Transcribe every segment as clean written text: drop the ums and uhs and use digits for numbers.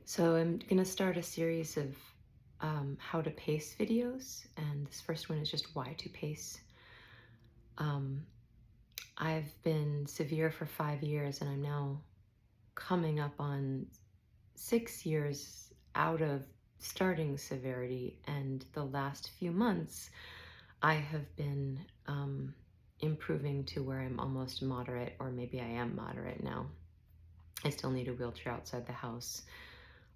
So I'm going to start a series of how to pace videos, and this first one is just why to pace. Um, I've been severe for 5 years, and I'm now coming up on 6 years out of starting severity. And the last few months, I have been improving to where I'm almost moderate, or maybe I am moderate now. I still need a wheelchair outside the house,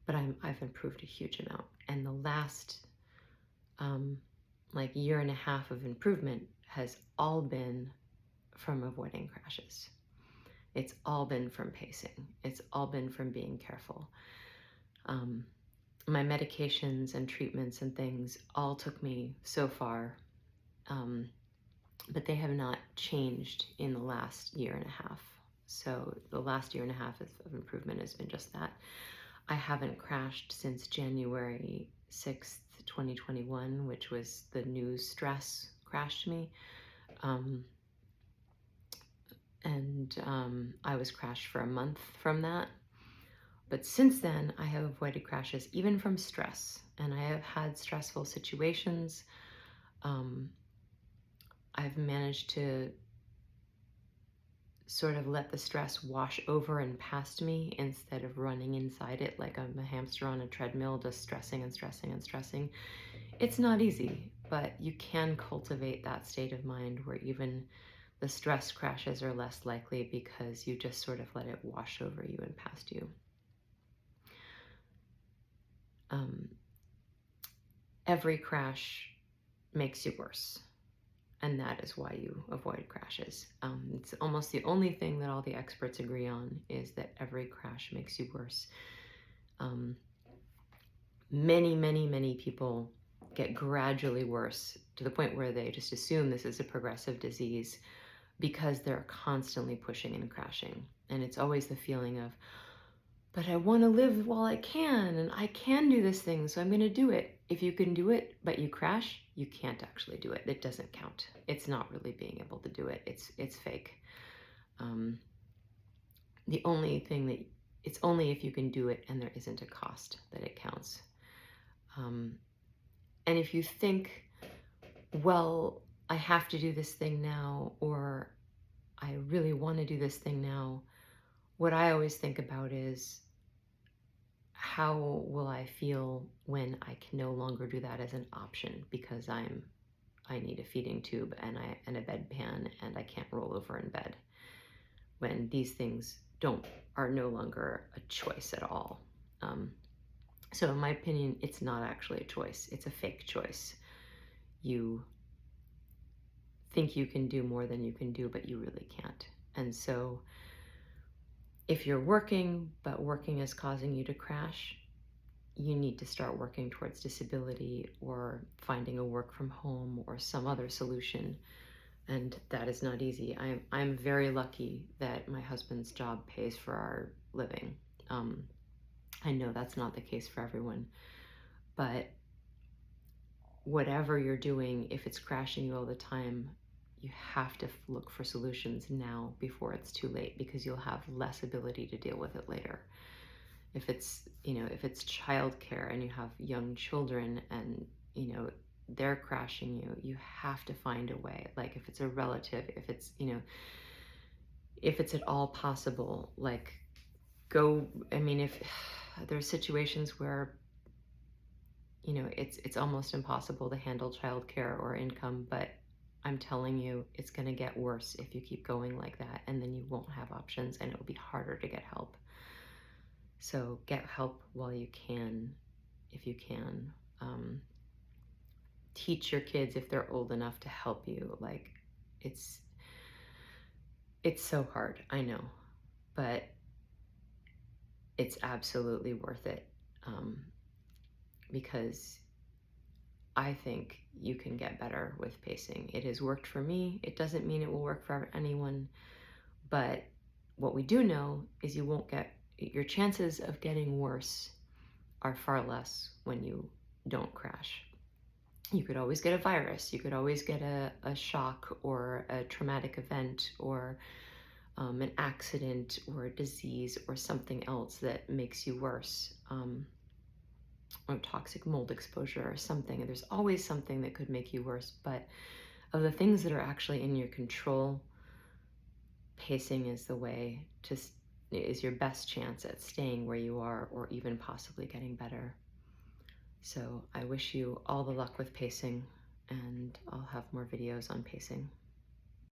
but I've improved a huge amount. And the last um, like year and a half of improvement has all been from avoiding crashes. It's all been from pacing. It's all been from being careful. Um, my medications and treatments and things all took me so far, um, but they have not changed in the last year and a half. So the last year and a half of improvement has been just that. I haven't crashed since January 6th, 2021, which was the news stress crashed me. I was crashed for a month from that. But since then, I have avoided crashes, even from stress. And I have had stressful situations. I've managed to sort of let the stress wash over and past me instead of running inside it like I'm a hamster on a treadmill, just stressing and stressing and stressing. It's not easy, but you can cultivate that state of mind where even the stress crashes are less likely because you just sort of let it wash over you and past you. Every crash makes you worse, and that is why you avoid crashes. It's almost the only thing that all the experts agree on is that every crash makes you worse. Many people get gradually worse to the point where they just assume this is a progressive disease because they're constantly pushing and crashing. And it's always the feeling of, but I want to live while I can, and I can do this thing, so I'm going to do it. If you can do it, but you crash, you can't actually do it. It doesn't count. It's not really being able to do it. It's fake. The only thing that it's only if you can do it and there isn't a cost that it counts. And if you think, well, I have to do this thing now, or I really want to do this thing now, what I always think about is, how will I feel when I can no longer do that as an option because I need a feeding tube and a bedpan and I can't roll over in bed, when these things are no longer a choice at all. So in my opinion, it's not actually a choice. It's a fake choice. You think you can do more than you can do, but you really can't. And so if you're working, but working is causing you to crash, you need to start working towards disability or finding a work from home or some other solution. And that is not easy. I'm very lucky that my husband's job pays for our living. I know that's not the case for everyone, but whatever you're doing, if it's crashing you all the time, you have to look for solutions now before it's too late, because you'll have less ability to deal with it later. If it's childcare and you have young children and, they're crashing you, you have to find a way. Like if it's a relative, if it's at all possible, like if there's situations where, it's almost impossible to handle childcare or income, but I'm telling you, it's going to get worse if you keep going like that, and then you won't have options and it will be harder to get help. So get help while you can, if you can. Teach your kids if they're old enough to help you. Like it's so hard, I know, but it's absolutely worth it, because I think you can get better with pacing. It has worked for me. It doesn't mean it will work for anyone, but what we do know is your chances of getting worse are far less when you don't crash. You could always get a virus. You could always get a shock or a traumatic event or an accident or a disease or something else that makes you worse, or toxic mold exposure or something. There's always something that could make you worse, but of the things that are actually in your control, pacing is the way to, is your best chance at staying where you are or even possibly getting better. So I wish you all the luck with pacing, and I'll have more videos on pacing.